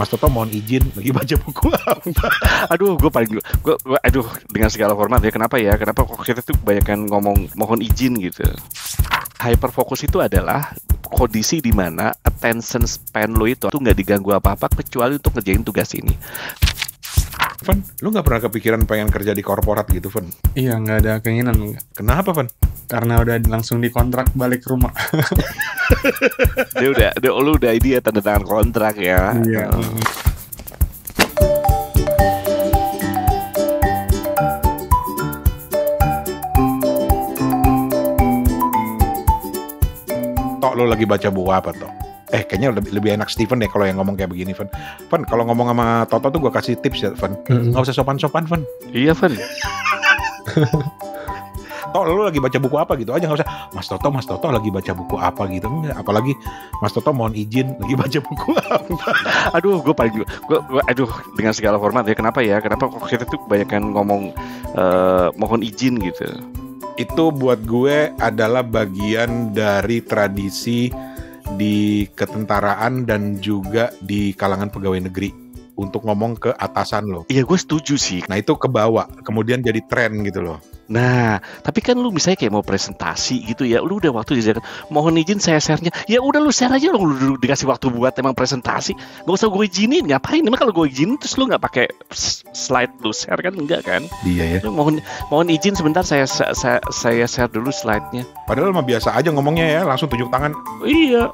Mas Toto mohon izin lagi baca buku apa? Aduh, aduh, dengan segala hormat ya, kenapa kok kita tuh kebanyakan ngomong mohon izin gitu. Hyperfocus itu adalah kondisi di mana attention span lo itu tuh nggak diganggu apa-apa kecuali untuk ngerjain tugas ini. Van, lu nggak pernah kepikiran pengen kerja di korporat gitu, Van? Iya, nggak ada keinginan. Enggak. Kenapa, Van? Karena udah langsung dikontrak balik ke rumah. Lu udah ini ya, tanda tangan kontrak ya. Iya. Tok, lu lagi baca buku apa, Tok? Kayaknya lebih enak Steven deh kalau yang ngomong kayak begini, Van. Van, kalau ngomong sama Toto tuh gue kasih tips ya, Van. Nggak usah sopan-sopan, Van. Iya, Van. Tok, lu lagi baca buku apa gitu aja, nggak usah Mas Toto lagi baca buku apa gitu. Enggak, apalagi Mas Toto mohon izin lagi baca buku apa. Aduh, aduh, dengan segala hormat ya, kenapa kok kita tuh kebanyakan ngomong mohon izin gitu. Itu buat gue adalah bagian dari tradisi di ketentaraan dan juga di kalangan pegawai negeri untuk ngomong ke atasan lo. Iya, gue setuju sih. Nah, itu kebawa, kemudian jadi tren gitu loh. Nah, tapi kan lu misalnya kayak mau presentasi gitu ya, lu udah waktu dijaga, mohon izin saya share-nya. Ya udah lu share aja, lu dikasih waktu buat emang presentasi. Gak usah gue izinin, ngapain? Emang kalau gue izinin terus lu gak pakai slide lu share kan, enggak kan? Iya ya. Lu mohon izin sebentar, saya share dulu slide-nya. Padahal mah biasa aja ngomongnya ya, langsung tunjuk tangan. Iya.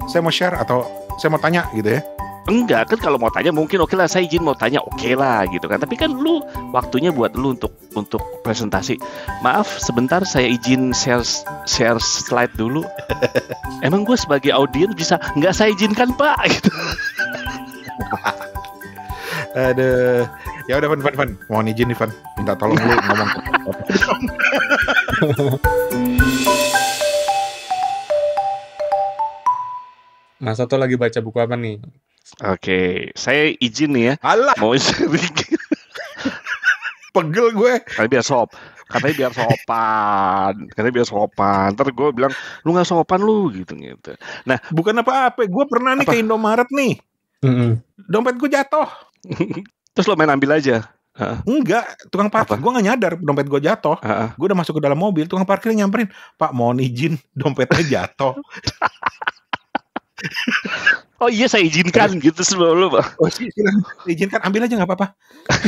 Saya mau share atau saya mau tanya gitu ya. Enggak, kan kalau mau tanya mungkin oke lah, saya izin mau tanya oke lah gitu kan. Tapi kan lu waktunya buat lu untuk presentasi. Maaf, sebentar saya izin share slide dulu. Emang gue sebagai audiens bisa nggak saya izinkan, Pak? Gitu. Aduh. Ya udah, Van. Mohon izin nih, Van. Minta tolong lu ngomong. Mas Toto lagi baca buku apa nih? Oke, saya izin nih ya. Alah, Mau sharing. pegel gue. Katanya biar sopan. Ntar gue bilang, lu nggak sopan lu gitu. Nah, Bukan apa-apa. Gue pernah nih ke Indomaret nih. Dompet gue jatuh. terus lo main ambil aja. Enggak, tukang parkir. Gue gak nyadar dompet gue jatuh. Gue udah masuk ke dalam mobil, tukang parkirnya nyamperin, Pak mohon izin dompetnya jatuh. Oh iya, saya izinkan gitu sebelum lu, Pak. Oh silakan, izinkan, ambil aja, nggak apa-apa.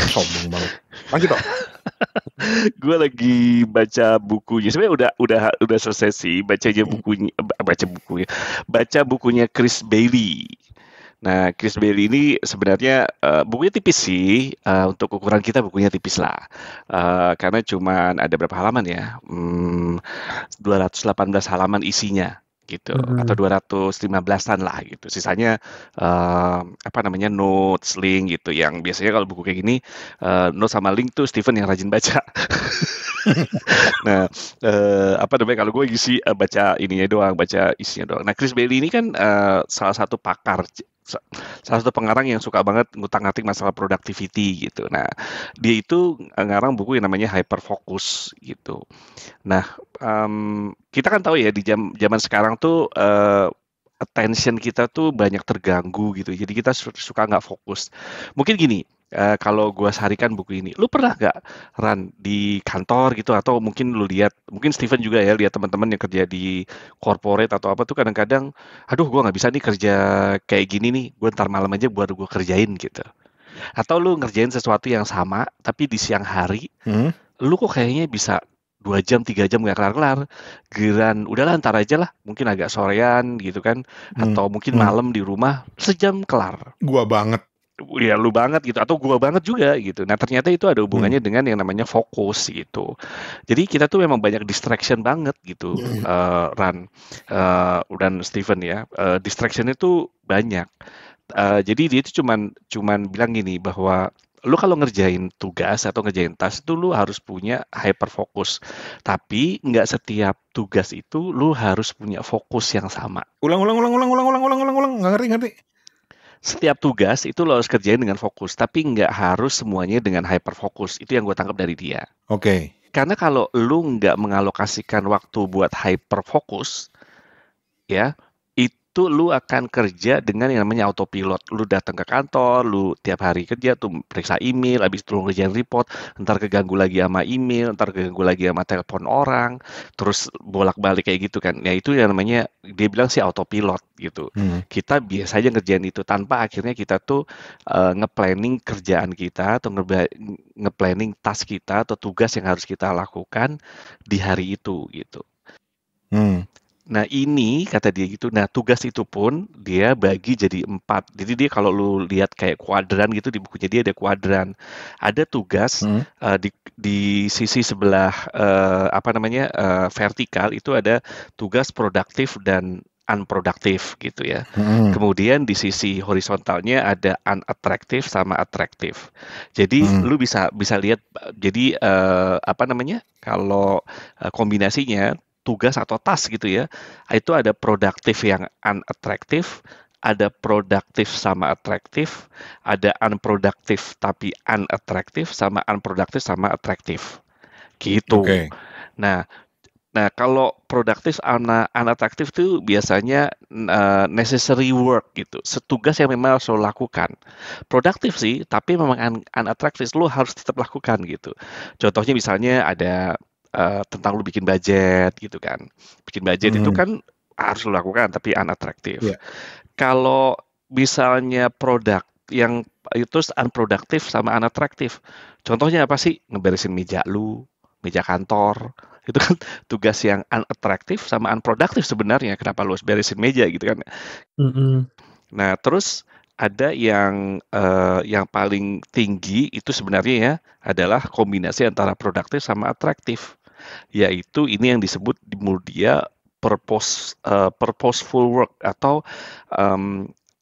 Sombong banget. Lanjut, Pak. Gue lagi baca bukunya. Sebenarnya udah selesai sih baca bukunya Chris Bailey. Nah, Chris Bailey ini sebenarnya bukunya tipis sih, untuk ukuran kita bukunya tipis lah, karena cuma ada berapa halaman ya, 218 halaman isinya gitu, atau 215-an lah gitu. Sisanya notes, link gitu, yang biasanya kalau buku kayak gini notes sama link tuh Steven yang rajin baca. Nah, kalau gue isi baca ininya doang, baca isinya doang. Nah, Chris Bailey ini kan salah satu pengarang yang suka banget ngutang-ngatik masalah productivity gitu. Nah, dia itu ngarang buku yang namanya Hyperfocus gitu. Nah, kita kan tahu ya di zaman sekarang tuh attention kita tuh banyak terganggu gitu. Jadi kita suka nggak fokus. Mungkin gini, kalau gue seharikan buku ini, lu pernah nggak Ran di kantor gitu, atau mungkin lu lihat, mungkin Steven juga ya, lihat teman-teman yang kerja di corporate atau apa tuh kadang-kadang, aduh gue nggak bisa nih kerja kayak gini nih, gue ntar malam aja buat gue kerjain gitu. Atau lu ngerjain sesuatu yang sama tapi di siang hari, lu kok kayaknya bisa 2 jam, 3 jam gak kelar-kelar. Giliran udahlah ntar aja lah, mungkin agak sorean gitu kan, atau mungkin malam di rumah sejam kelar. Gua banget. Ya lu banget gitu, atau gua banget juga gitu. Nah, ternyata itu ada hubungannya dengan yang namanya fokus gitu. Jadi kita tuh memang banyak distraction banget gitu, Ran dan Steven ya. Distraction itu banyak. Jadi dia itu cuman bilang gini, bahwa lu kalau ngerjain tugas atau ngerjain task itu lu harus punya hyperfokus. Tapi nggak setiap tugas itu lu harus punya fokus yang sama. Ulang. Nggak ngerti. Setiap tugas itu lo harus kerjain dengan fokus, tapi nggak harus semuanya dengan hyperfokus. Itu yang gue tangkap dari dia. Oke. Karena kalau lu nggak mengalokasikan waktu buat hyperfokus, ya, itu lu akan kerja dengan yang namanya autopilot. Lu datang ke kantor, lu tiap hari kerja tuh periksa email, habis itu lu ngerjain report, ntar keganggu lagi sama email, ntar keganggu lagi sama telepon orang, terus bolak-balik kayak gitu kan. Ya itu yang namanya, dia bilang sih autopilot gitu. Kita biasa aja ngerjain itu tanpa akhirnya kita tuh nge-planning kerjaan kita atau nge-planning task kita atau tugas yang harus kita lakukan di hari itu gitu. Nah ini kata dia gitu, nah tugas itu pun dia bagi jadi 4. Jadi dia kalau lu lihat kayak kuadran gitu di bukunya dia ada kuadran. Ada tugas di sisi sebelah vertikal itu ada tugas produktif dan unproduktif gitu ya. Kemudian di sisi horizontalnya ada unattractive sama attractive. Jadi lu bisa lihat jadi kalau kombinasinya tugas atau task gitu ya, itu ada produktif yang unattractive, ada produktif sama atraktif, ada unproduktif tapi unattractive, sama unproduktif sama atraktif gitu. Nah kalau produktif unattractive itu biasanya necessary work gitu, setugas yang memang harus lo lakukan. Produktif sih, tapi memang unattractive, lo harus tetap lakukan gitu. Contohnya misalnya ada tentang lu bikin budget gitu kan. Bikin budget itu kan harus lu lakukan tapi unattractive. Kalau misalnya produk yang itu unproduktif sama unattractive. Contohnya apa sih? Ngeberesin meja lu, meja kantor. Itu kan tugas yang unattractive sama unproduktif sebenarnya. Kenapa lu harus beresin meja gitu kan. Nah, terus ada yang paling tinggi itu sebenarnya ya adalah kombinasi antara produktif sama atraktif. Yaitu ini yang disebut di mulut dia purposeful work atau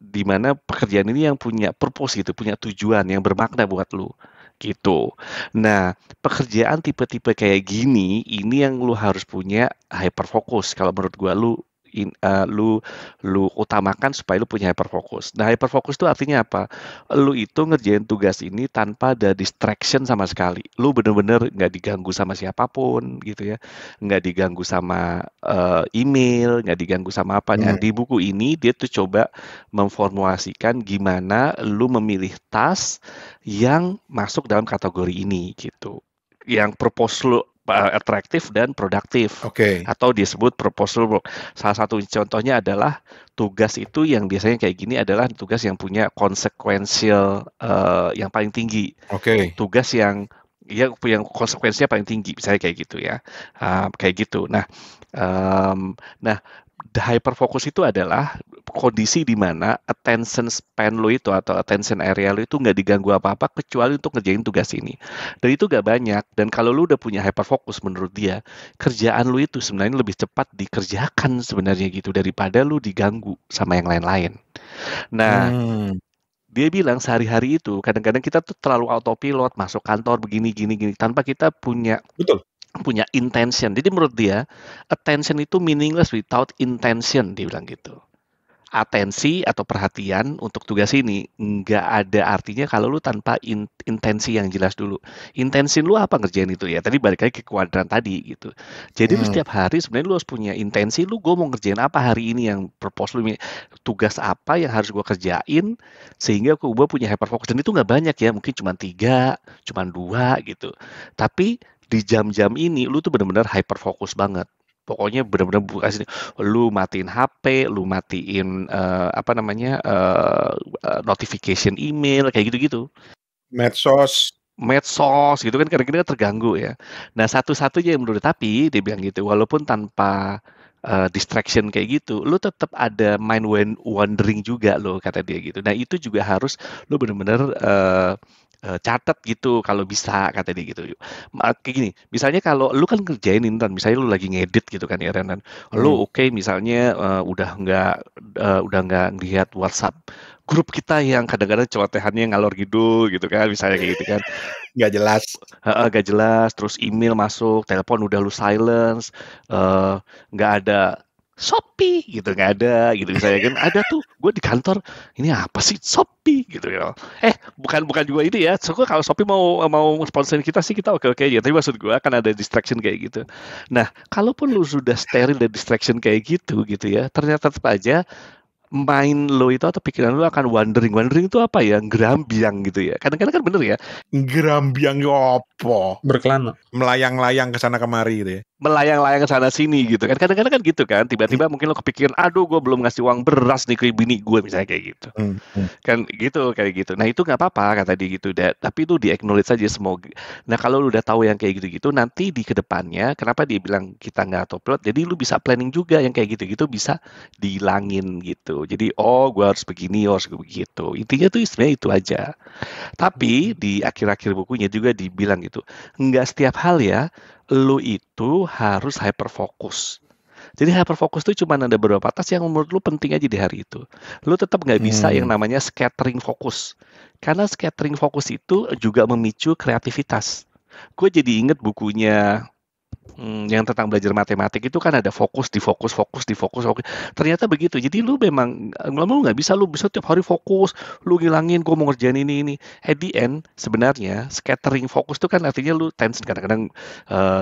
di mana pekerjaan ini yang punya purpose gitu, punya tujuan yang bermakna buat lu gitu. Nah, pekerjaan tipe-tipe kayak gini ini yang lu harus punya hyperfocus. Kalau menurut gua lu utamakan supaya lu punya hyperfocus. Nah, hyperfocus itu artinya apa? Lu itu ngerjain tugas ini tanpa ada distraction sama sekali. Lu bener-bener nggak diganggu sama siapapun gitu ya, nggak diganggu sama email, nggak diganggu sama apa. Nah, di buku ini dia tuh coba memformulasikan gimana lu memilih task yang masuk dalam kategori ini gitu. Yang purpose lu atraktif dan produktif, atau disebut purposeful work. Salah satu contohnya adalah tugas itu yang biasanya kayak gini adalah tugas yang punya konsekuensial yang paling tinggi. Tugas yang konsekuensinya paling tinggi, misalnya kayak gitu ya, kayak gitu. Nah, hyperfocus itu adalah kondisi di mana attention span lo itu atau attention area lo itu nggak diganggu apa-apa kecuali untuk ngerjain tugas ini. Dan itu nggak banyak. Dan kalau lo udah punya hyperfocus menurut dia, kerjaan lo itu sebenarnya lebih cepat dikerjakan sebenarnya gitu daripada lo diganggu sama yang lain-lain. Nah, dia bilang sehari-hari itu kadang-kadang kita tuh terlalu autopilot, masuk kantor begini tanpa kita punya intention. Jadi menurut dia, attention itu meaningless without intention, dia bilang gitu. Atensi atau perhatian untuk tugas ini nggak ada artinya kalau lu tanpa intensi yang jelas dulu. Intensi lu apa ngerjain itu ya? Tadi balik lagi ke kuadran tadi gitu. Jadi lu setiap hari sebenarnya lu harus punya intensi, lu gue mau ngerjain apa hari ini, yang purpose lu, tugas apa yang harus gue kerjain sehingga gue punya hyperfocus. Dan itu nggak banyak ya, mungkin cuma 3, cuma 2 gitu. Tapi di jam-jam ini lu tuh benar-benar hyperfocus banget. Pokoknya benar-benar lu matiin HP, lu matiin notification email kayak gitu-gitu. Medsos gitu kan kadang-kadang terganggu ya. Nah, satu-satunya yang menurut tapi dia bilang gitu, walaupun tanpa distraction kayak gitu, lu tetap ada mind wandering juga lo, kata dia gitu. Nah, itu juga harus lu benar-benar catat gitu kalau bisa, kata dia gitu. Kayak gini, misalnya kalau lu kan ngerjain Ren, misalnya lu lagi ngedit gitu kan ya Ren, lu misalnya udah nggak ngelihat WhatsApp grup kita yang kadang-kadang celotehannya ngalor ngidul gitu kan, misalnya kayak gitu kan, nggak jelas, terus email masuk, telepon udah lu silence, nggak ada Shopee gitu, nggak ada gitu misalnya kan. Ada tuh gue di kantor, ini apa sih Shopee gitu ya. Bukan juga ini ya. So, kalau Shopee mau sponsorin kita sih kita oke aja. Tapi maksud gue akan ada distraction kayak gitu. Nah, kalaupun lu sudah steril dari distraction kayak gitu ya, ternyata tetap aja mind lo itu atau pikiran lo akan wandering. Wandering itu apa ya? Gerambiang gitu ya. Kadang-kadang kan bener ya. Gerambiang opo. Berkelana. Melayang-layang ke sana kemari gitu ya. Melayang-layang ke sana sini gitu kan. Kadang-kadang kan gitu kan. Tiba-tiba mungkin lo kepikiran, aduh gue belum ngasih uang beras nih ke bini gue misalnya kayak gitu. Kan gitu kayak gitu. Nah itu nggak apa-apa kata dia gitu. Tapi itu di-acknowledge saja semoga. Nah kalau lu udah tahu yang kayak gitu-gitu, nanti di kedepannya, kenapa dia bilang kita nggak autopilot? Jadi lu bisa planning juga yang kayak gitu-gitu bisa dihilangin gitu. Jadi gue harus begini, harus begitu. Intinya tuh sebenarnya itu aja. Tapi di akhir-akhir bukunya juga dibilang gitu, nggak setiap hal ya, lu itu harus hyperfokus. Jadi hyperfokus itu cuma ada beberapa task yang menurut lu penting aja di hari itu. Lu tetap nggak bisa yang namanya scattering fokus. Karena scattering fokus itu juga memicu kreativitas. Gue jadi inget bukunya yang tentang belajar matematik itu kan ada fokus. Ternyata begitu. Jadi lu memang lu nggak bisa, lu bisa tiap hari fokus, lu ngilangin gue mau ngerjain ini. At the end sebenarnya scattering fokus itu kan artinya lu tension, kadang-kadang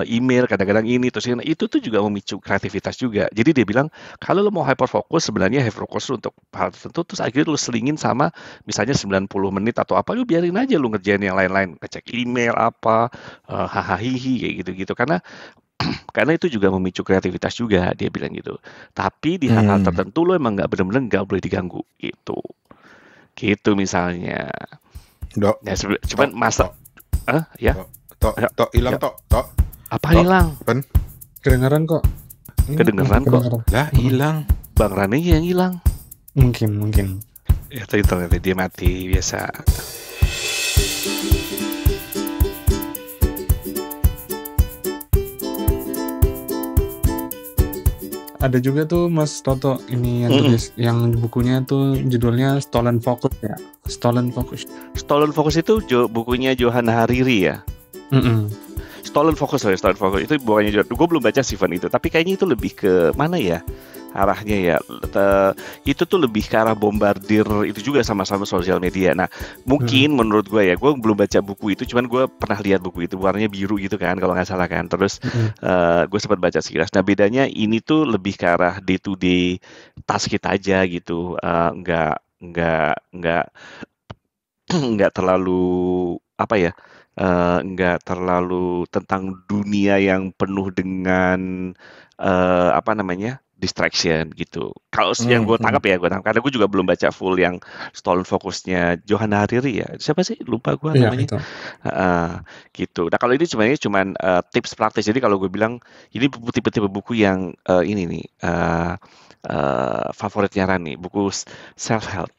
email, kadang-kadang ini terus ini. Itu tuh juga memicu kreativitas juga. Jadi dia bilang kalau lu mau hyperfokus sebenarnya hyperfokus untuk hal tertentu, terus akhirnya lu selingin sama misalnya 90 menit atau apa, lu biarin aja lu ngerjain yang lain-lain, ngecek email apa, hahaha kayak gitu-gitu. Karena itu juga memicu kreativitas juga, dia bilang gitu. Tapi di hal-hal tertentu lo emang nggak benar-benar nggak boleh diganggu gitu misalnya. Dok. Ya, cuman masa, ya. Tok hilang tok. Apa hilang? Kedengeran kok. Kedengeran kok. Lah hilang. Bang Rani yang hilang. Mungkin. Ya ternyata dia mati biasa. Ada juga tuh Mas Toto ini yang tulis, yang bukunya tuh judulnya Stolen Focus ya. Stolen Focus itu bukunya Johanna Hariri ya. Stolen Focus itu bukannya juga. Gue belum baca Steven itu, tapi kayaknya itu lebih ke mana ya arahnya ya. Itu tuh lebih ke arah bombardir itu juga sama-sama sosial media. Nah mungkin menurut gue ya, gue belum baca buku itu, cuman gue pernah lihat buku itu warnanya biru gitu kan kalau nggak salah kan. Terus gue sempat baca sekilas. Nah bedanya ini tuh lebih ke arah day to day task kita aja gitu. Nggak terlalu apa ya. Nggak terlalu tentang dunia yang penuh dengan distraction gitu. Kalau yang gue tangkap karena gue juga belum baca full yang Stolen Focusnya Johanna Hariri ya. Siapa sih? Lupa gue namanya. Gitu. Nah kalau ini cuman tips praktis. Jadi kalau gue bilang ini tipe-tipe buku yang ini nih favoritnya Rani, buku self help.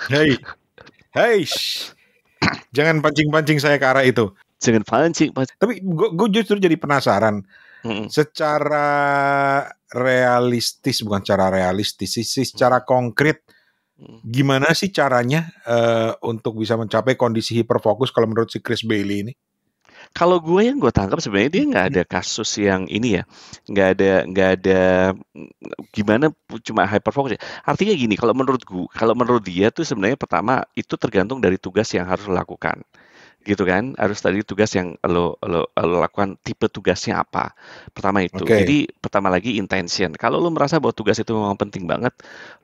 Hey. Jangan pancing-pancing saya ke arah itu. Jangan pancing. Tapi gue justru jadi penasaran. Secara realistis, bukan secara realistis sih, secara konkret, gimana sih caranya untuk bisa mencapai kondisi hiperfokus kalau menurut si Chris Bailey ini? Kalau gue yang gue tangkap sebenarnya dia nggak ada kasus yang ini ya, nggak ada gimana cuma hyperfokus ya. Artinya gini, kalau menurut dia tuh sebenarnya pertama itu tergantung dari tugas yang harus dilakukan. Gitu kan, harus tadi tugas yang lo lakukan, tipe tugasnya apa. Pertama itu. Jadi pertama lagi intention. Kalau lo merasa bahwa tugas itu memang penting banget,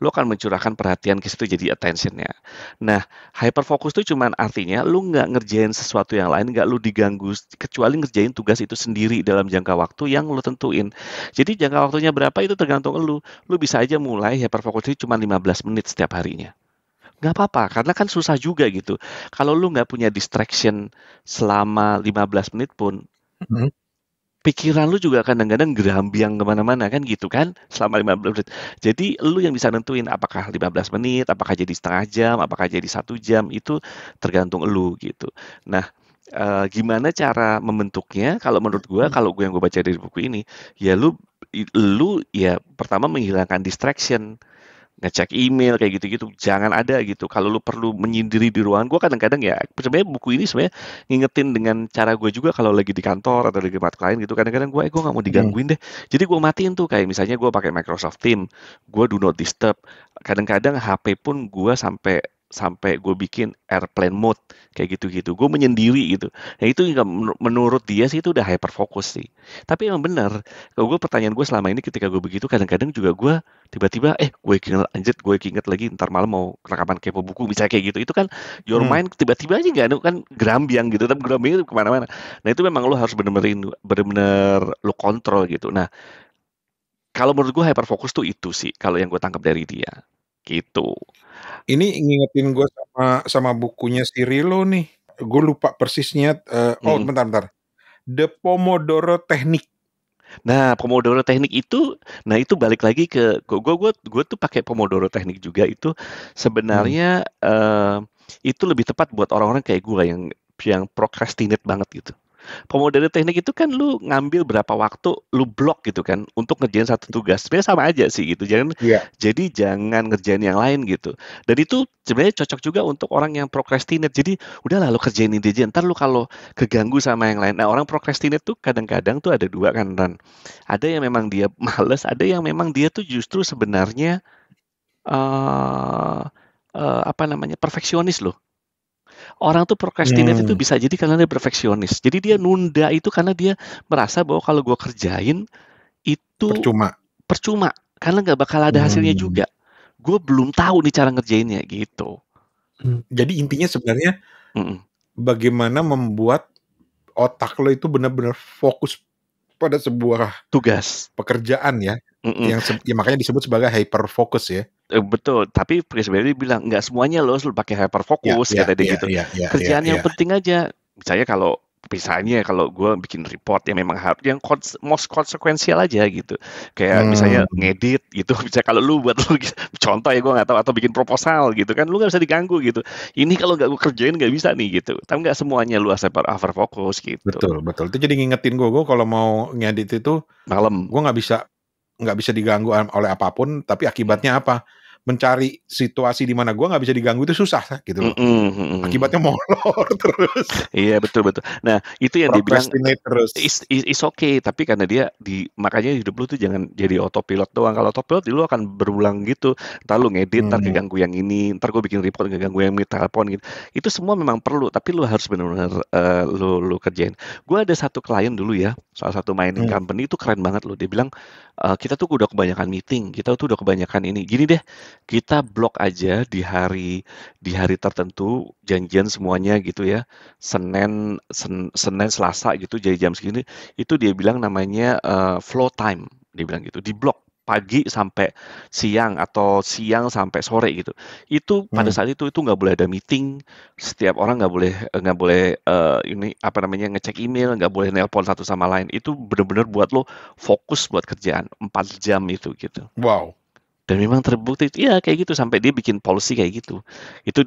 lo akan mencurahkan perhatian ke situ, jadi attentionnya. Nah, hyperfokus itu cuman artinya lo nggak ngerjain sesuatu yang lain, nggak lo diganggu, kecuali ngerjain tugas itu sendiri dalam jangka waktu yang lo tentuin. Jadi jangka waktunya berapa itu tergantung lo. Lo bisa aja mulai hyperfokus itu cuma 15 menit setiap harinya. Nggak apa-apa, karena kan susah juga gitu. Kalau lu nggak punya distraction selama 15 menit pun, pikiran lu juga kadang-kadang gerambiang kemana-mana kan gitu kan, selama 15 menit. Jadi lu yang bisa nentuin apakah 15 menit, apakah jadi setengah jam, apakah jadi 1 jam, itu tergantung lu gitu. Nah, gimana cara membentuknya? Kalau menurut gue, kalau gue yang gue baca dari buku ini, ya lu ya pertama menghilangkan distraction. Ngecek email kayak gitu-gitu jangan ada gitu. Kalau lu perlu menyendiri di ruangan, gue kadang-kadang ya sebenarnya buku ini sebenarnya ngingetin dengan cara gue juga kalau lagi di kantor atau lagi tempat klien gitu. Kadang-kadang gue nggak mau digangguin deh. Jadi gue matiin tuh, kayak misalnya gue pakai Microsoft Teams, gue do not disturb. Kadang-kadang HP pun gue sampai sampai gue bikin airplane mode kayak gitu-gitu. Gue menyendiri gitu. Nah itu nggak menurut dia sih itu udah hyperfokus sih. Tapi emang benar. Kalau gue pertanyaan gue selama ini ketika gue begitu kadang-kadang juga gue tiba-tiba gue inget lagi ntar malam mau rekaman kepo buku misalnya kayak gitu. Itu kan your mind tiba-tiba aja nggak ada kan gerambiang gitu. Tapi gerambiang itu kemana-mana. Nah itu memang lo harus bener-bener lo kontrol gitu. Nah kalau menurut gue hyperfokus tuh itu sih kalau yang gue tangkap dari dia gitu. Ini ngingetin gue sama bukunya si Rilo nih. Gue lupa persisnya. Bentar. The Pomodoro Technique. Nah, Pomodoro Technique itu, itu balik lagi ke gue tuh pakai Pomodoro Technique juga itu sebenarnya itu lebih tepat buat orang-orang kayak gue yang procrastinate banget gitu. Pomodoro Technique itu kan lu ngambil berapa waktu lu blok gitu kan untuk ngerjain satu tugas. Sebenarnya sama aja sih gitu. Jadi jangan ngerjain yang lain gitu. Dan itu sebenarnya cocok juga untuk orang yang procrastinate. Jadi udahlah lu kerjain ini aja. Ntar lu kalau keganggu sama yang lain. Nah orang procrastinate tuh kadang-kadang tuh ada dua kan Ran. Ada yang memang dia males, ada yang memang dia tuh justru sebenarnya perfeksionis loh. Orang tuh procrastinate itu bisa jadi karena dia perfeksionis. Jadi dia nunda itu karena dia merasa bahwa kalau gue kerjain itu percuma karena nggak bakal ada hasilnya juga. Gue belum tahu nih cara ngerjainnya gitu. Jadi intinya sebenarnya bagaimana membuat otak lo itu benar-benar fokus pada sebuah tugas pekerjaan ya. Yang makanya disebut sebagai hyperfocus ya. Betul, tapi sebenarnya bilang nggak semuanya lo pakai hyperfocus kata dia gitu. Kerjaan yang penting aja. Misalnya kalau gue bikin report yang memang yang most konsekuensial aja gitu. Kayak misalnya ngedit gitu. Misalnya kalau lu buat lu contoh ya gue nggak tahu atau bikin proposal gitu kan lu nggak bisa diganggu gitu. Ini kalau nggak gue kerjain nggak bisa nih gitu. Tapi nggak semuanya lu hyperfocus gitu. Betul. Itu jadi ngingetin gue kalau mau ngedit itu malam gue nggak bisa diganggu oleh apapun. Tapi akibatnya apa? Mencari situasi di mana gue nggak bisa diganggu itu susah gitu loh. Akibatnya molor terus. Iya betul. Nah itu yang dia bilang terus. Is okay, tapi karena dia makanya hidup lu tuh jangan jadi autopilot doang. Kalau autopilot lu akan berulang gitu. Ntar lu ngedit, ntar keganggu yang ini, ntar gue bikin report keganggu yang telepon gitu. Itu semua memang perlu, tapi lu harus benar-benar lu kerjain. Gue ada satu klien dulu ya, salah satu mining company itu keren banget loh. Dia bilang kita tuh udah kebanyakan meeting, kita tuh udah kebanyakan ini. Gini deh, kita blok aja di hari tertentu janjian semuanya gitu ya. Senin Selasa gitu jadi jam segini itu dia bilang namanya flow time, dia bilang gitu, di blok pagi sampai siang atau siang sampai sore gitu. Itu pada saat itu nggak boleh ada meeting, setiap orang nggak boleh ngecek email, nggak boleh nelpon satu sama lain. Itu benar-benar buat lo fokus buat kerjaan 4 jam itu gitu. Wow. Dan memang terbukti ya kayak gitu sampai dia bikin policy kayak gitu. Itu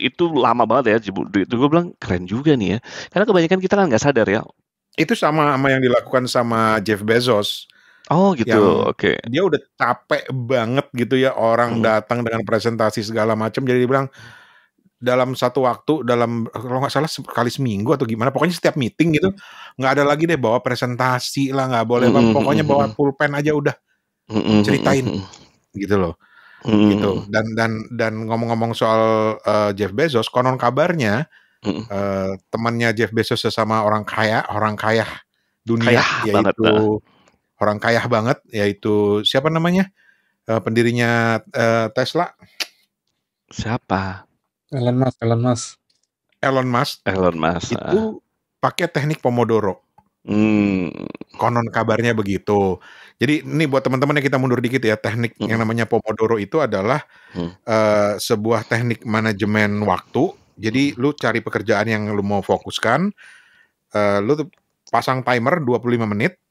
itu lama banget ya. Gue bilang keren juga nih ya. Karena kebanyakan kita kan nggak sadar ya. Itu sama yang dilakukan sama Jeff Bezos. Oh gitu. Oke. Dia udah capek banget gitu ya orang datang dengan presentasi segala macam. Jadi dia bilang dalam satu waktu kalau nggak salah sekali seminggu atau gimana. Pokoknya setiap meeting gitu nggak ada lagi deh bawa presentasi lah, nggak boleh. Pokoknya bawa pulpen aja udah. Ceritain gitu loh. Gitu. Dan ngomong-ngomong soal Jeff Bezos, konon kabarnya temannya Jeff Bezos sesama orang kaya dunia, orang kaya banget, yaitu siapa namanya pendirinya Tesla? Siapa? Elon Musk. Itu pakai teknik Pomodoro. Konon kabarnya begitu. Jadi ini buat teman-teman yang kita mundur dikit ya, teknik yang namanya Pomodoro itu adalah sebuah teknik manajemen waktu. Jadi lu cari pekerjaan yang lu mau fokuskan, lu pasang timer 25 menit,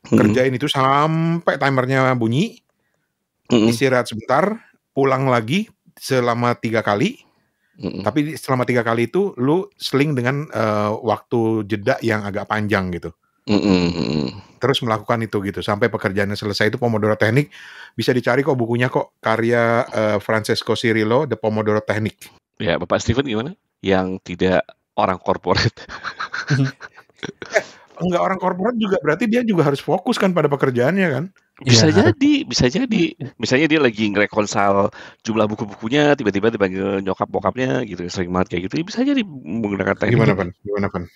kerjain itu sampai timernya bunyi, istirahat sebentar, pulang lagi selama 3 kali. Tapi selama 3 kali itu lu seling dengan waktu jeda yang agak panjang gitu. Terus melakukan itu gitu sampai pekerjaannya selesai. Itu Pomodoro Technique. Bisa dicari kok bukunya kok, karya Francesco Cirillo, The Pomodoro Technique. Ya, Bapak Steven gimana? Yang tidak orang corporate. Enggak orang corporate juga berarti dia juga harus fokus kan pada pekerjaannya kan? Bisa jadi. Misalnya dia lagi ngerekonsal jumlah buku-bukunya, tiba-tiba dipanggil nyokap bokapnya gitu, sering banget kayak gitu. Bisa jadi menggunakan teknik. Gimana, Pan?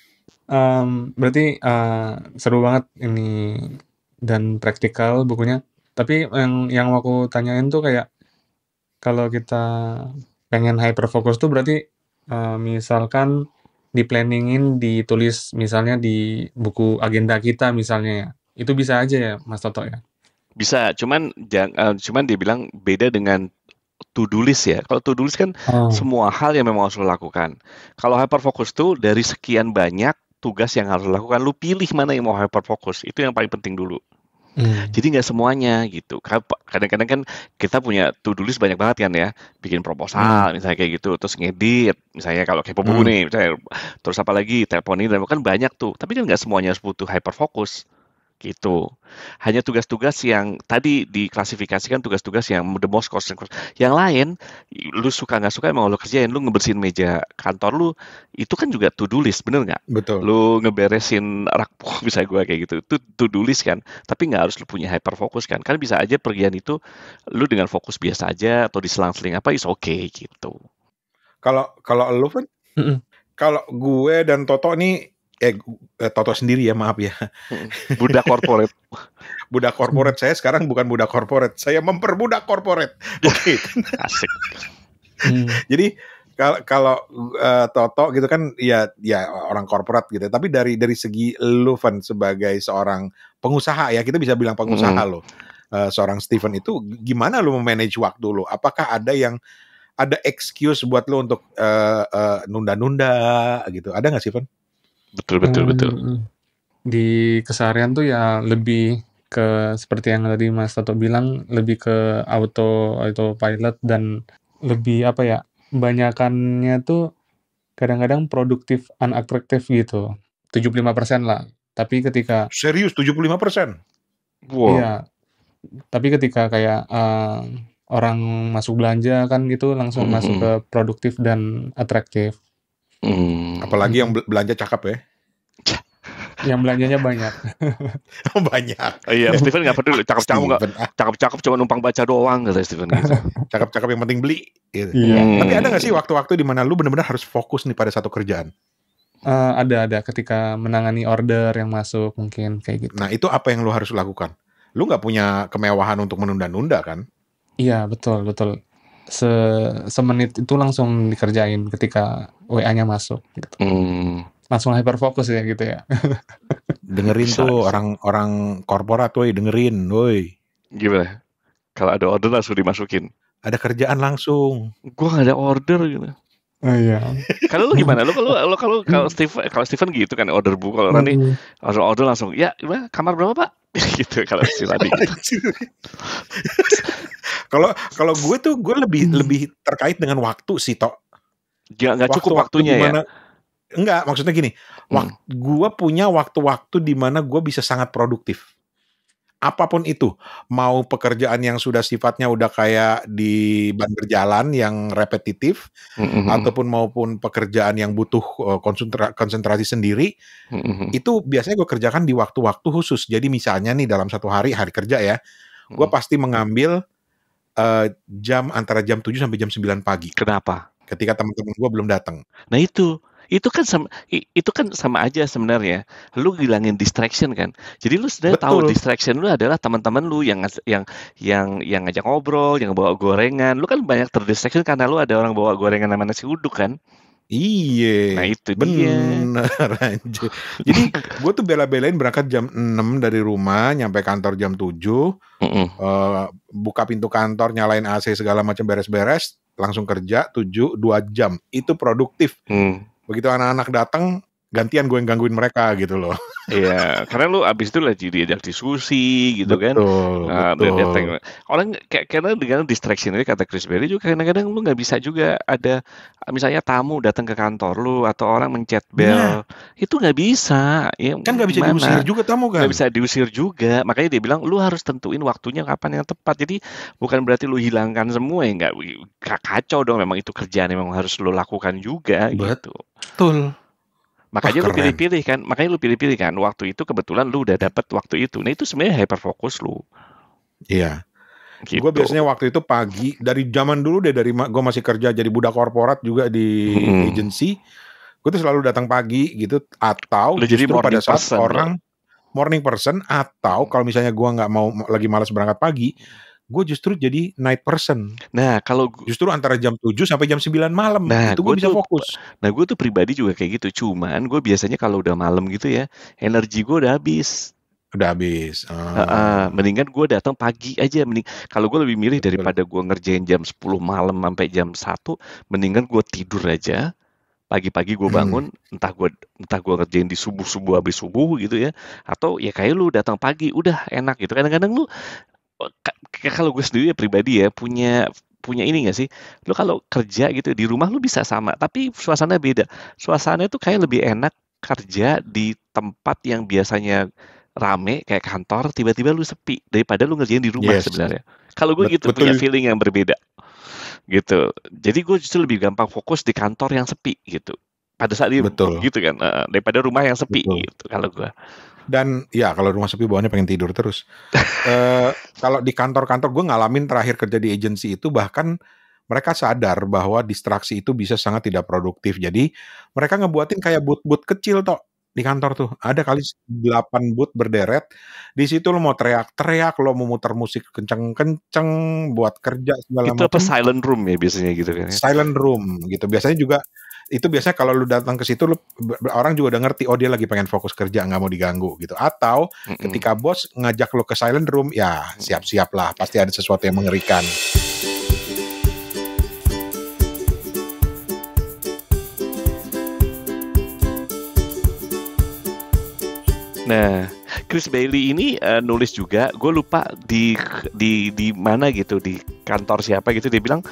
Berarti seru banget ini dan praktikal bukunya. Tapi yang aku tanyain tuh kayak kalau kita pengen hyperfocus tuh berarti misalkan di-planningin, ditulis misalnya di buku agenda kita misalnya ya. Itu bisa aja ya, Mas Toto ya? Bisa, cuman dia bilang beda dengan to-do list ya. Kalau to-do list kan semua hal yang memang harus lo lakukan. Kalau hyperfocus tuh dari sekian banyak tugas yang harus lo lakukan, lu pilih mana yang mau hyperfocus. Itu yang paling penting dulu. Jadi nggak semuanya gitu. Kadang-kadang kan kita punya to-do list banyak banget kan ya. Bikin proposal misalnya kayak gitu, terus ngedit misalnya kalau kepo buku nih, misalnya, terus apa lagi, teleponin, dan kan banyak tuh. Tapi kan nggak semuanya harus butuh hyperfocus gitu. Hanya tugas-tugas yang tadi diklasifikasikan tugas-tugas yang the most cost. Yang lain, lu suka nggak suka emang lu kerjain. Lu ngebersihin meja kantor lu, itu kan juga to-do list, bener nggak? Betul. Lu ngeberesin rak bisa gue kayak gitu, itu to-do list kan. Tapi nggak harus lu punya hyperfocus kan. Kan bisa aja pergian itu lu dengan fokus biasa aja atau diselang-seling apa is okay gitu. Kalau lu kan, kalau gue dan Toto nih, Toto sendiri ya, maaf ya. Budak korporat. Budak korporat. Saya sekarang bukan budak korporat. Saya memperbudak korporat. Oke. Asik. Jadi kalau Toto gitu kan ya orang korporat gitu. Tapi dari segi lu Van sebagai seorang pengusaha ya, kita bisa bilang pengusaha lo. Seorang Steven itu gimana lu memanage waktu lu? Apakah ada excuse buat lu untuk nunda-nunda gitu? Ada nggak sih, Van? Betul. Di keseharian tuh ya lebih ke seperti yang tadi Mas Toto bilang, lebih ke autopilot dan lebih apa ya, banyakannya tuh kadang-kadang produktif unattractive gitu, 75% lah. Tapi ketika serius 75%? Wow. Iya. Tapi ketika kayak orang masuk belanja kan gitu langsung masuk ke produktif dan atraktif. Apalagi yang belanja cakep ya. Yang belanjanya banyak. Banyak. Iya, Steven nggak peduli. Cakep-cakep cuma numpang baca doang kata Steven gitu. Cakep-cakep yang penting beli. Gitu. Tapi ada nggak sih waktu-waktu di mana lu benar-benar harus fokus nih pada satu kerjaan? Ada. Ketika menangani order yang masuk mungkin kayak gitu. Nah itu apa yang lu harus lakukan? Lu nggak punya kemewahan untuk menunda-nunda kan? Iya betul. Semenit itu langsung dikerjain ketika WA-nya masuk. Gitu. Langsung hyperfokus ya gitu ya. Dengerin tuh orang korporat, woi dengerin, woi. Gimana? Kalau ada order langsung dimasukin. Ada kerjaan langsung. Gua nggak ada order gitu. Oh iya. Kalau lu gimana? Kalau Steven gitu kan order buku, kalau nanti order langsung ya kamar berapa Pak? Gitu kalau si tadi. Kalau gue lebih terkait dengan waktu sih Tok. Nggak cukup waktunya ya. Enggak, maksudnya gini, gue punya waktu-waktu di mana gue bisa sangat produktif. Apapun itu, mau pekerjaan yang sudah sifatnya udah kayak di ban berjalan yang repetitif, maupun pekerjaan yang butuh konsentrasi sendiri, itu biasanya gue kerjakan di waktu-waktu khusus. Jadi misalnya nih dalam satu hari kerja ya, gue pasti mengambil antara jam 7 sampai jam 9 pagi. Kenapa? Ketika teman-teman gue belum datang. Nah itu kan sama aja sebenarnya. Lu hilangin distraction kan. Jadi lu sebenarnya tahu distraction lu adalah teman-teman lu yang ngajak ngobrol, yang bawa gorengan. Lu kan banyak terdistraction karena lu ada orang bawa gorengan sama nasi uduk kan. Iya. Nah itu bener aja. Jadi gue tuh bela-belain berangkat jam 6 dari rumah, nyampe kantor jam 7, buka pintu kantor, nyalain AC segala macam beres-beres, langsung kerja 2 jam. Itu produktif. Begitu anak-anak datang, gantian gue yang gangguin mereka gitu loh. Iya, karena lu abis itu lagi diajak diskusi gitu kan. Betul. Orang karena dengan distraction ini kata Chris Berry juga kadang-kadang lu nggak bisa juga ada misalnya tamu datang ke kantor lu atau orang mencet bel. Itu nggak bisa. Ya, kan nggak bisa diusir juga tamu kan. Nggak bisa diusir juga. Makanya dia bilang lu harus tentuin waktunya kapan yang tepat. Jadi bukan berarti lu hilangkan semua ya, nggak kacau dong. Memang itu kerjaan yang memang harus lu lakukan juga gitu. Betul. Makanya lu pilih-pilih kan. Waktu itu kebetulan lu udah dapet waktu itu. Nah itu sebenarnya hyperfokus lu. Iya. Gitu. Gue biasanya waktu itu pagi, dari zaman dulu deh, dari gue masih kerja jadi budak korporat juga di agency, gue tuh selalu datang pagi gitu, atau justru pada saat orang morning person, atau kalau misalnya gue nggak mau lagi malas berangkat pagi, gue justru jadi night person. Nah, kalau justru antara jam 7 sampai jam 9 malam, itu gue bisa fokus. Nah, gue tuh pribadi juga kayak gitu, cuman gue biasanya kalau udah malam gitu ya, energi gue udah habis. Mendingan gue datang pagi aja. Kalau gue lebih milih daripada gue ngerjain jam 10 malam sampai jam 1, mendingan gue tidur aja. Pagi-pagi gue bangun, entah gue ngerjain di subuh habis subuh gitu ya, atau ya kayak lu datang pagi udah enak gitu. Kadang-kadang lu, kalau gue sendiri ya pribadi ya, punya ini nggak sih, lu kalau kerja gitu di rumah lu bisa sama, tapi suasana beda. Suasana itu kayak lebih enak kerja di tempat yang biasanya rame kayak kantor, tiba-tiba lu sepi daripada lu ngerjain di rumah sebenarnya. Kalau gue gitu punya feeling yang berbeda gitu. Jadi gue justru lebih gampang fokus di kantor yang sepi gitu. Pada saat itu gitu kan, daripada rumah yang sepi gitu kalau gue. Dan ya kalau rumah sepi bawaannya pengen tidur terus. Kalau di kantor-kantor gue ngalamin terakhir kerja di agency itu, bahkan mereka sadar bahwa distraksi itu bisa sangat tidak produktif. Jadi mereka ngebuatin kayak booth-booth kecil toh di kantor tuh. Ada kali 8 booth berderet. Di situ lo mau teriak-teriak, lo mau muter musik kenceng-kenceng buat kerja segala macam. Itu apa silent room ya biasanya gitu kan ya? Silent room gitu. Biasanya juga itu biasanya kalau lu datang ke situ, orang juga udah ngerti, oh dia lagi pengen fokus kerja, nggak mau diganggu gitu. Atau ketika bos ngajak lu ke silent room, ya siap-siap lah, pasti ada sesuatu yang mengerikan. Nah, Chris Bailey ini nulis juga, gue lupa di mana gitu, di kantor siapa gitu, dia bilang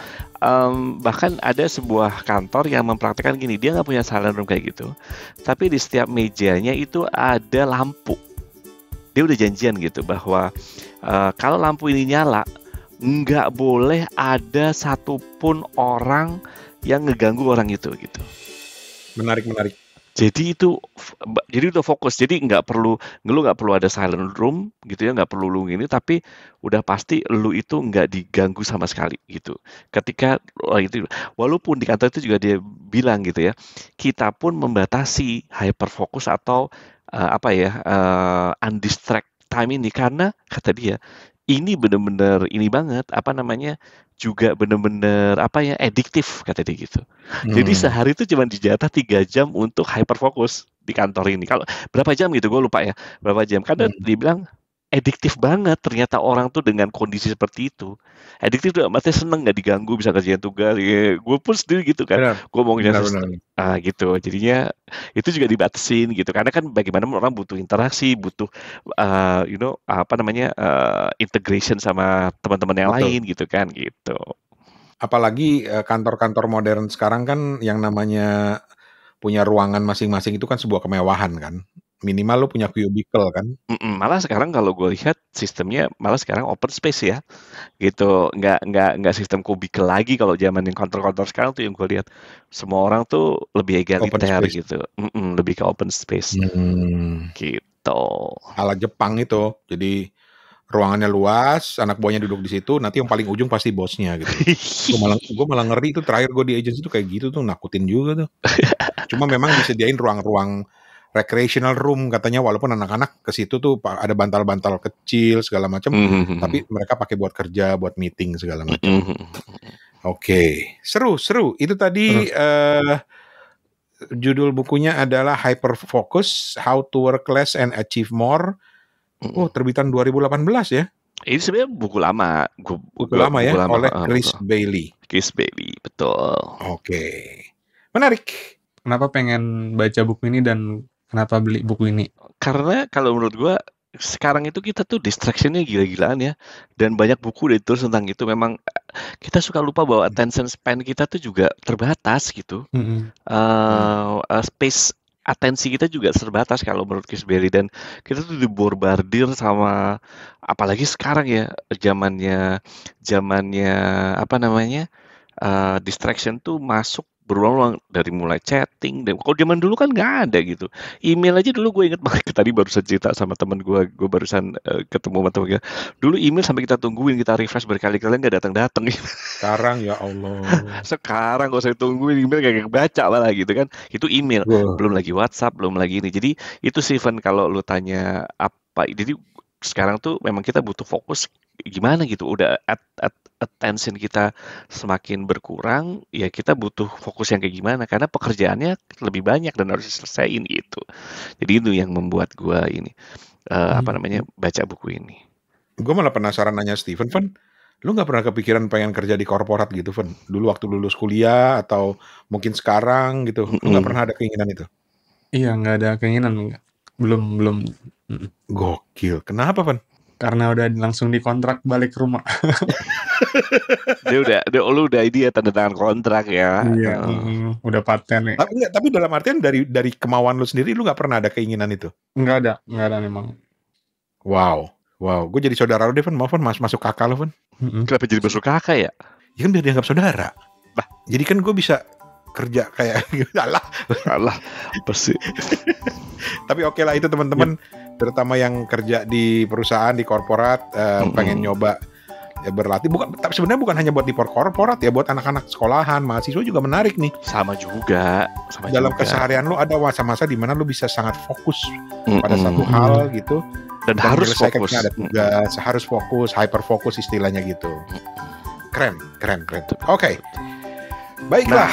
bahkan ada sebuah kantor yang mempraktikkan gini, dia nggak punya silent room kayak gitu, tapi di setiap mejanya itu ada lampu. Dia udah janjian gitu bahwa kalau lampu ini nyala, nggak boleh ada satupun orang yang ngeganggu orang itu gitu. Menarik. Jadi udah fokus. Jadi lu nggak perlu ada silent room gitu ya, nggak perlu lu ini, tapi udah pasti lu itu nggak diganggu sama sekali gitu. Ketika itu, walaupun di kantor itu juga dia bilang gitu ya, kita pun membatasi hyperfocus atau undistract time ini, karena kata dia ini benar-benar ini banget, juga benar-benar addiktif kata dia gitu. Jadi sehari itu cuma dijatah 3 jam untuk hyperfocus di kantor ini. Kalau berapa jam gitu gue lupa ya, berapa jam. Karena dibilang addiktif banget ternyata orang tuh dengan kondisi seperti itu. Addiktif tuh maksudnya seneng nggak diganggu, bisa kerjain tugas. Ya, gue pun sendiri gitu kan. Gue mau ngerjain gitu. Jadinya itu juga dibatasin gitu. Karena kan bagaimana orang butuh interaksi, butuh integration sama teman-teman yang lain gitu kan gitu. Apalagi kantor-kantor modern sekarang kan yang namanya punya ruangan masing-masing itu kan sebuah kemewahan kan. Minimal lo punya cubicle kan. Malah sekarang kalau gue lihat sistemnya malah sekarang open space ya gitu, nggak sistem cubicle lagi. Kalau zaman yang kantor-kantor sekarang tuh yang gue lihat semua orang tuh lebih egaliter gitu, lebih ke open space gitu. Ala Jepang itu, jadi ruangannya luas, anak buahnya duduk di situ, nanti yang paling ujung pasti bosnya gitu. Gue malah ngeri itu, terakhir gue di agency tuh kayak gitu tuh, nakutin juga tuh. Cuma memang disediain ruang-ruang recreational room katanya, walaupun anak-anak ke situ tuh ada bantal-bantal kecil segala macam, tapi mereka pakai buat kerja, buat meeting segala macam. Oke, seru. Itu tadi judul bukunya adalah Hyperfocus: How to Work Less and Achieve More. Terbitan 2018 ya? Ini sebenarnya buku lama. Buku lama ya, oleh Chris Bailey. Chris Bailey, betul. Oke. Menarik. Kenapa pengen baca buku ini dan kenapa beli buku ini? Karena kalau menurut gue sekarang itu kita tuh distraction-nya gila-gilaan ya. Dan banyak buku udah ditulis tentang itu. Memang kita suka lupa bahwa attention span kita tuh juga terbatas gitu. Space atensi kita juga terbatas kalau menurut Chris Bailey, dan kita tuh diborbardir sama, apalagi sekarang ya, zamannya distraction tuh masuk berulang-ulang dari mulai chatting. Dan kalau zaman dulu kan nggak ada gitu. Email aja dulu gue inget banget tadi barusan cerita sama temen gue barusan ketemu sama temen gue. Dulu email sampai kita tungguin, kita refresh berkali-kali nggak datang-datang. Sekarang ya Allah. Sekarang kalau saya tungguin email kayak baca malah gitu kan. Itu email, belum lagi WhatsApp, belum lagi ini. Jadi itu Steven kalau lu tanya apa, jadi sekarang tuh memang kita butuh fokus gimana gitu. Udah attention kita semakin berkurang, ya kita butuh fokus yang kayak gimana, karena pekerjaannya lebih banyak dan harus diselesaiin gitu. Jadi itu yang membuat gue ini baca buku ini. Gue malah penasaran nanya Steven, Van, lu nggak pernah kepikiran pengen kerja di korporat gitu, Van? Dulu waktu lulus kuliah atau mungkin sekarang gitu, lu nggak pernah ada keinginan itu? Iya, nggak ada keinginan, belum. Gokil, kenapa, Van? Karena udah langsung dikontrak balik ke rumah. Lu udah dia tanda tangan kontrak ya. Iya, udah paten ya. Tapi dalam artian dari kemauan lu sendiri, lu nggak pernah ada keinginan itu? Nggak ada memang. Wow, gue jadi saudara lu deh, Van. Mau, Van, masuk kakak lu, Van. Kenapa jadi masuk kakak ya? Ya kan biar dianggap saudara. Jadi kan gue bisa kerja kayak alah pasti. Tapi oke lah itu teman-teman, terutama yang kerja di perusahaan, di korporat, pengen nyoba berlatih, tapi sebenarnya bukan hanya buat di korporat ya, buat anak-anak sekolahan, mahasiswa juga menarik nih. Sama juga. Dalam keseharian lu ada masa-masa di mana lu bisa sangat fokus pada satu hal gitu, dan harus fokus. Ada tugas, harus fokus, hyper fokus istilahnya gitu. Keren. Oke. Baiklah.